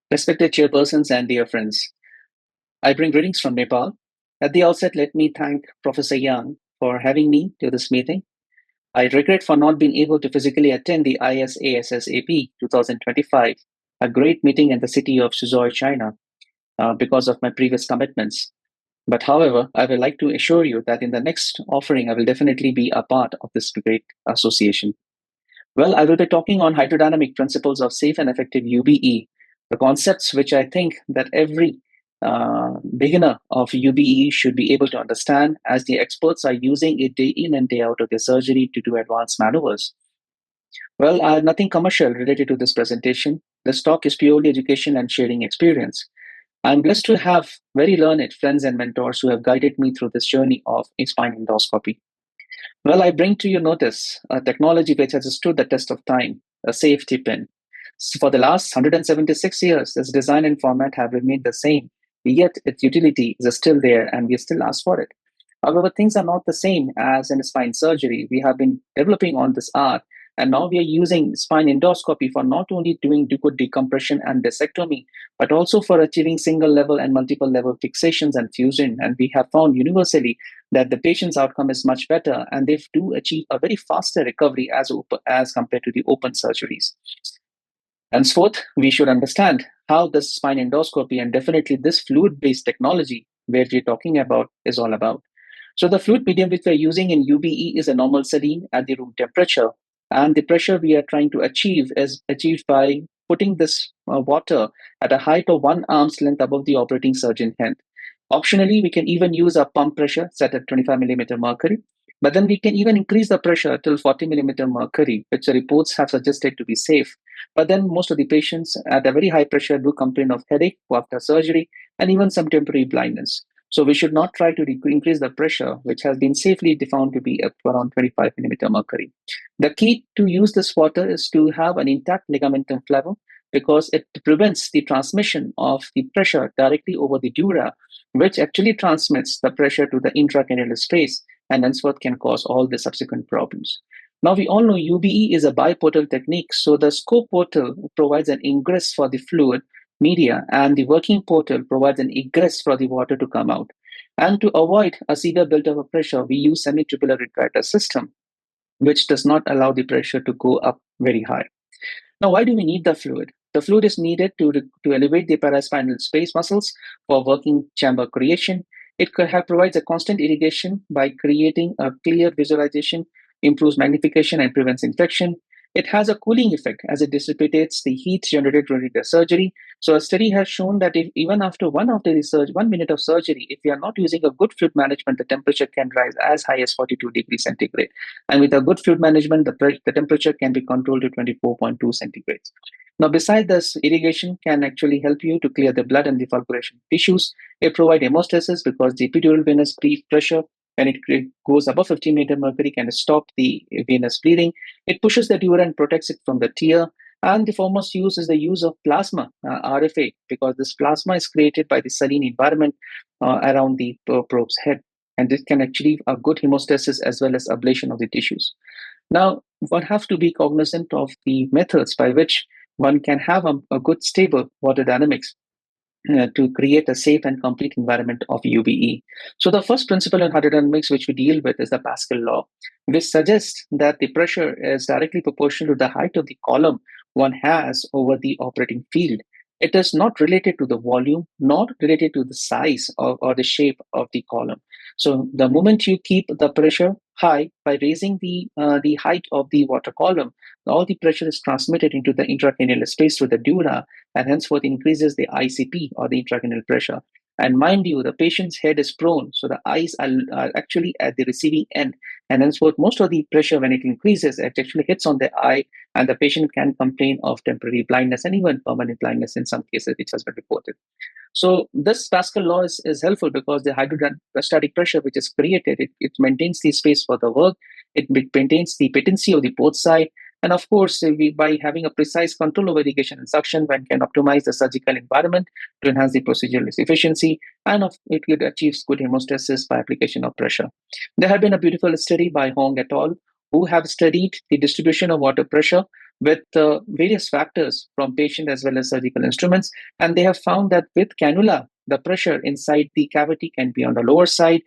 Respected chairpersons and dear friends, I bring greetings from Nepal. At the outset, let me thank Professor Yang for having me to this meeting. I regret for not being able to physically attend the ISASS-AP 2025, a great meeting in the city of Suzhou, China, because of my previous commitments. But however, I would like to assure you that in the next offering, I will definitely be a part of this great association. Well, I will be talking on hydrodynamic principles of safe and effective UBE, the concepts which I think that every beginner of UBE should be able to understand, as the experts are using it day in and day out of their surgery to do advanced maneuvers. Well, I have nothing commercial related to this presentation. This talk is purely education and sharing experience. I'm blessed to have very learned friends and mentors who have guided me through this journey of spine endoscopy. Well, I bring to your notice a technology which has stood the test of time, a safety pin. For the last 176 years, its design and format have remained the same, yet its utility is still there and we still ask for it. However, things are not the same as in spine surgery. We have been developing on this art, and now we are using spine endoscopy for not only doing good decompression and discectomy, but also for achieving single level and multiple level fixations and fusion. And we have found universally that the patient's outcome is much better, and they do achieve a very faster recovery as compared to the open surgeries. Henceforth, we should understand how this spine endoscopy and definitely this fluid-based technology where we're talking about is all about. So the fluid medium which we're using in UBE is a normal saline at the room temperature, and the pressure we are trying to achieve is achieved by putting this water at a height of 1 arm's length above the operating surgeon head. Optionally, we can even use a pump pressure set at 25 millimeter mercury, but then we can even increase the pressure till 40 millimeter mercury, which the reports have suggested to be safe. But then most of the patients at a very high pressure do complain of headache after surgery and even some temporary blindness. So we should not try to increase the pressure, which has been safely found to be up to around 25 millimeter mercury. The key to use this water is to have an intact ligamentum flavum because it prevents the transmission of the pressure directly over the dura, which actually transmits the pressure to the intracranial space and henceforth can cause all the subsequent problems. Now, we all know UBE is a biportal technique, so the scope portal provides an ingress for the fluid media, and the working portal provides an egress for the water to come out. And to avoid a severe buildup of pressure, we use semi-tubular retractor system, which does not allow the pressure to go up very high. Now, why do we need the fluid? The fluid is needed to elevate the paraspinal space muscles for working chamber creation. It provides a constant irrigation by creating a clear visualization, improves magnification, and prevents infection. It has a cooling effect as it dissipates the heat generated during the surgery. So a study has shown that if even after 1 minute of surgery, if we are not using a good fluid management, the temperature can rise as high as 42 degrees centigrade. And with a good fluid management, the temperature can be controlled to 24.2 centigrades. Now, besides this, irrigation can actually help you to clear the blood and the fulguration tissues. It provides hemostasis because the epidural venous pressure, when it goes above 15 millimeter mercury, can stop the venous bleeding. It pushes the dura and protects it from the tear. And the foremost use is the use of plasma, RFA, because this plasma is created by the saline environment around the probe's head. And it can achieve a good hemostasis as well as ablation of the tissues. Now, one has to be cognizant of the methods by which one can have a good stable water dynamics to create a safe and complete environment of UBE. So the first principle in hydrodynamics which we deal with is the Pascal law, which suggests that the pressure is directly proportional to the height of the column one has over the operating field. It is not related to the volume, not related to the size or the shape of the column. So the moment you keep the pressure high by raising the height of the water column, all the pressure is transmitted into the intracranial space through the dura, and henceforth increases the ICP or the intracranial pressure. And mind you, the patient's head is prone, so the eyes are actually at the receiving end. And henceforth, most of the pressure, when it increases, it actually hits on the eye, and the patient can complain of temporary blindness and even permanent blindness in some cases, which has been reported. So this Pascal law is helpful because the hydrostatic pressure which is created, it maintains the space for the work, it maintains the patency of the port side, and of course, by having a precise control over irrigation and suction, one can optimize the surgical environment to enhance the procedural efficiency, and it achieves good hemostasis by application of pressure. There have been a beautiful study by Hong et al., who have studied the distribution of water pressure with various factors from patient as well as surgical instruments. And they have found that with cannula, the pressure inside the cavity can be on the lower side.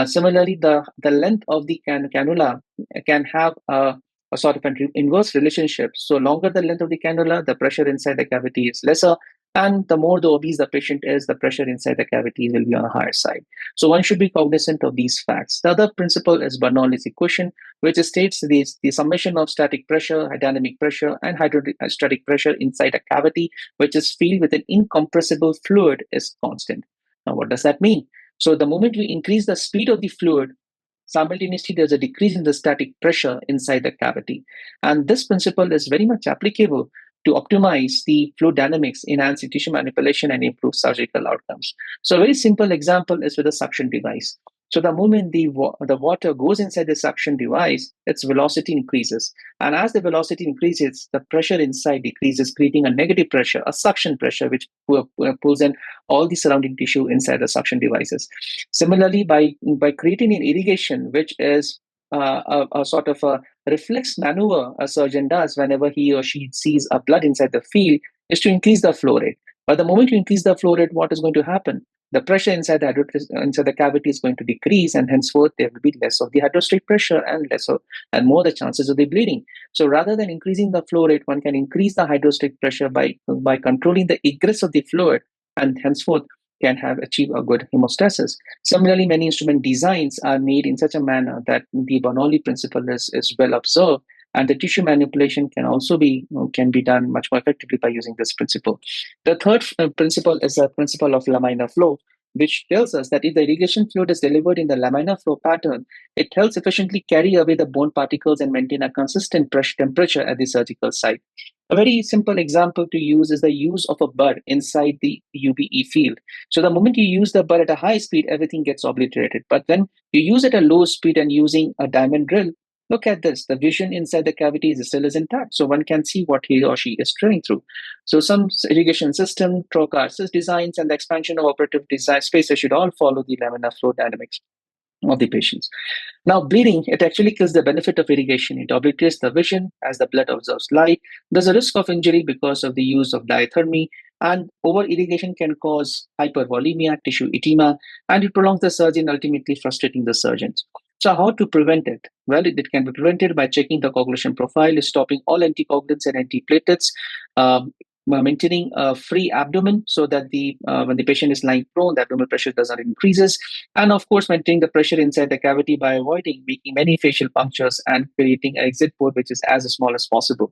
Similarly, the length of the cannula can have a sort of an inverse relationship. So longer the length of the cannula, the pressure inside the cavity is lesser. And the more the obese the patient is, the pressure inside the cavity will be on the higher side. So one should be cognizant of these facts. The other principle is Bernoulli's equation, which states the summation of static pressure, dynamic pressure, and hydrostatic pressure inside a cavity, which is filled with an incompressible fluid, is constant. Now, what does that mean? So the moment we increase the speed of the fluid, simultaneously there's a decrease in the static pressure inside the cavity. And this principle is very much applicable to optimize the fluid dynamics, enhance tissue manipulation, and improve surgical outcomes. So a very simple example is with a suction device. So the moment the water goes inside the suction device, its velocity increases. And as the velocity increases, the pressure inside decreases, creating a negative pressure, a suction pressure, which pulls in all the surrounding tissue inside the suction devices. Similarly, by creating an irrigation, which is a sort of a reflex maneuver a surgeon does whenever he or she sees a blood inside the field, is to increase the flow rate. But the moment you increase the flow rate, what is going to happen? The pressure inside the cavity is going to decrease, and henceforth there will be less of the hydrostatic pressure and and more the chances of the bleeding. So rather than increasing the flow rate, one can increase the hydrostatic pressure by controlling the egress of the fluid, and henceforth can have achieved a good hemostasis. Similarly, many instrument designs are made in such a manner that the Bernoulli principle is well observed, and the tissue manipulation can be done much more effectively by using this principle. The third principle is the principle of laminar flow, which tells us that if the irrigation fluid is delivered in the laminar flow pattern, it helps efficiently carry away the bone particles and maintain a consistent pressure temperature at the surgical site. A very simple example to use is the use of a bud inside the UBE field. So the moment you use the bud at a high speed, everything gets obliterated. But when you use it at a low speed and using a diamond drill, look at this. The vision inside the cavity still is intact. So one can see what he or she is drilling through. So some irrigation system, trocar designs, and the expansion of operative design spaces should all follow the laminar flow dynamics of the patients. Now, bleeding, it actually kills the benefit of irrigation. It obliterates the vision as the blood absorbs light. There's a risk of injury because of the use of diathermy, and over irrigation can cause hypervolemia, tissue edema, and it prolongs the surgery, ultimately frustrating the surgeons. So, how to prevent it? Well, it can be prevented by checking the coagulation profile, stopping all anticoagulants and antiplatelets, maintaining a free abdomen so that when the patient is lying prone, the abdominal pressure does not increases, and of course maintaining the pressure inside the cavity by avoiding making many facial punctures and creating an exit port which is as small as possible.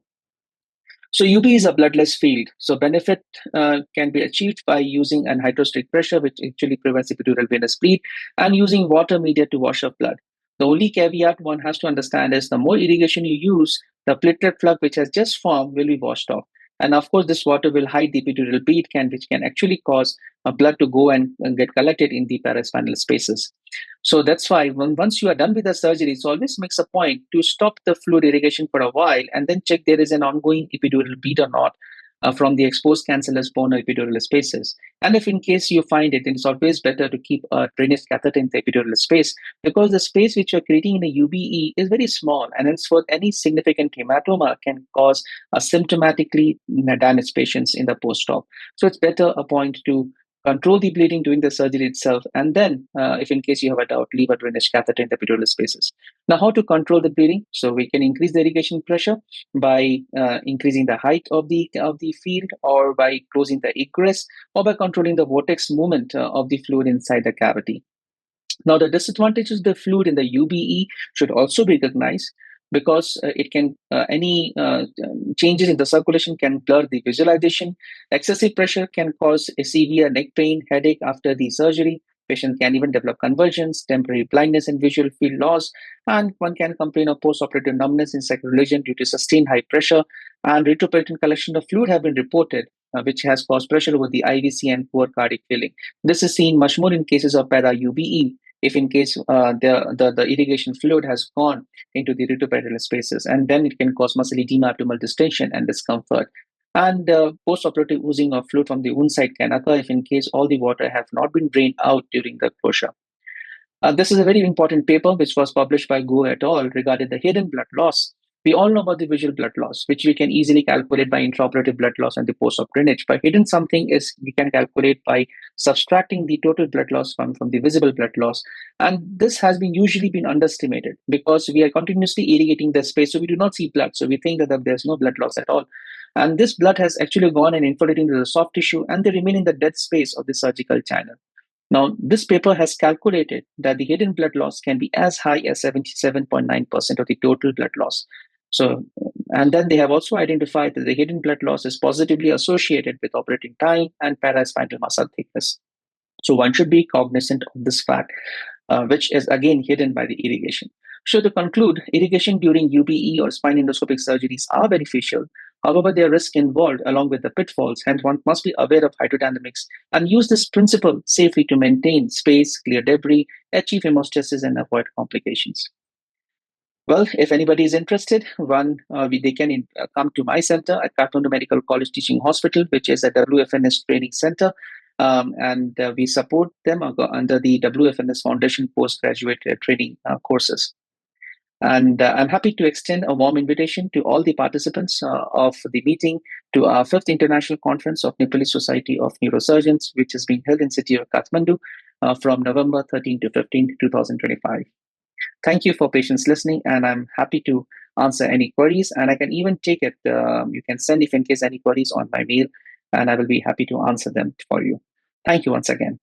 So UB is a bloodless field. So benefit can be achieved by using an hydrostatic pressure, which actually prevents epidural venous bleed, and using water media to wash off blood. The only caveat one has to understand is the more irrigation you use, the platelet plug which has just formed will be washed off. And of course, this water will hide the epidural bead, which can actually cause blood to go and get collected in the paraspinal spaces. So that's why once you are done with the surgery, it always makes a point to stop the fluid irrigation for a while and then check there is an ongoing epidural bead or not from the exposed cancellous bone or epidural spaces. And if in case you find it, it's always better to keep a drainage catheter in the epidural space, because the space which you're creating in a UBE is very small, and henceforth any significant hematoma can cause asymptomatically damaged patients in the post-op. So it's better a point to control the bleeding during the surgery itself, and then, if in case you have a doubt, leave a drainage catheter in the epidural spaces. Now, how to control the bleeding? So we can increase the irrigation pressure by increasing the height of the field, or by closing the egress, or by controlling the vortex movement of the fluid inside the cavity. Now, the disadvantages of the fluid in the UBE should also be recognized, because any changes in the circulation can blur the visualization. Excessive pressure can cause a severe neck pain, headache after the surgery. Patient can even develop convulsions, temporary blindness, and visual field loss. And one can complain of postoperative numbness in sacral region due to sustained high pressure. And retroperitoneal collection of fluid have been reported, which has caused pressure over the IVC and poor cardiac filling. This is seen much more in cases of para-UBE, if in case the irrigation fluid has gone into the retroperitoneal spaces, and then it can cause muscle edema, abdominal distension, and discomfort. And post-operative oozing of fluid from the wound site can occur if in case all the water have not been drained out during the closure. This is a very important paper which was published by Go et al. Regarding the hidden blood loss. We all know about the visual blood loss, which we can easily calculate by intraoperative blood loss and the post-op drainage. But hidden something is we can calculate by subtracting the total blood loss from the visible blood loss. And this has been usually been underestimated because we are continuously irrigating the space, so we do not see blood. So we think that there's no blood loss at all. And this blood has actually gone and infiltrated into the soft tissue, and they remain in the dead space of the surgical channel. Now, this paper has calculated that the hidden blood loss can be as high as 77.9% of the total blood loss. So, and then they have also identified that the hidden blood loss is positively associated with operating time and paraspinal muscle thickness. So one should be cognizant of this fact, which is again hidden by the irrigation. So to conclude, irrigation during UBE or spine endoscopic surgeries are beneficial. However, there are risks involved along with the pitfalls, hence one must be aware of hydrodynamics and use this principle safely to maintain space, clear debris, achieve hemostasis, and avoid complications. Well, if anybody is interested, they can come to my center at Kathmandu Medical College Teaching Hospital, which is a WFNS training center. And we support them under the WFNS Foundation postgraduate training courses. And I'm happy to extend a warm invitation to all the participants of the meeting to our 5th International Conference of Nepalese Society of Neurosurgeons, which is being held in city of Kathmandu from November 13 to 15, 2025. Thank you for patience listening, and I'm happy to answer any queries. And I can even take it. You can send if in case any queries on my mail, and I will be happy to answer them for you. Thank you once again.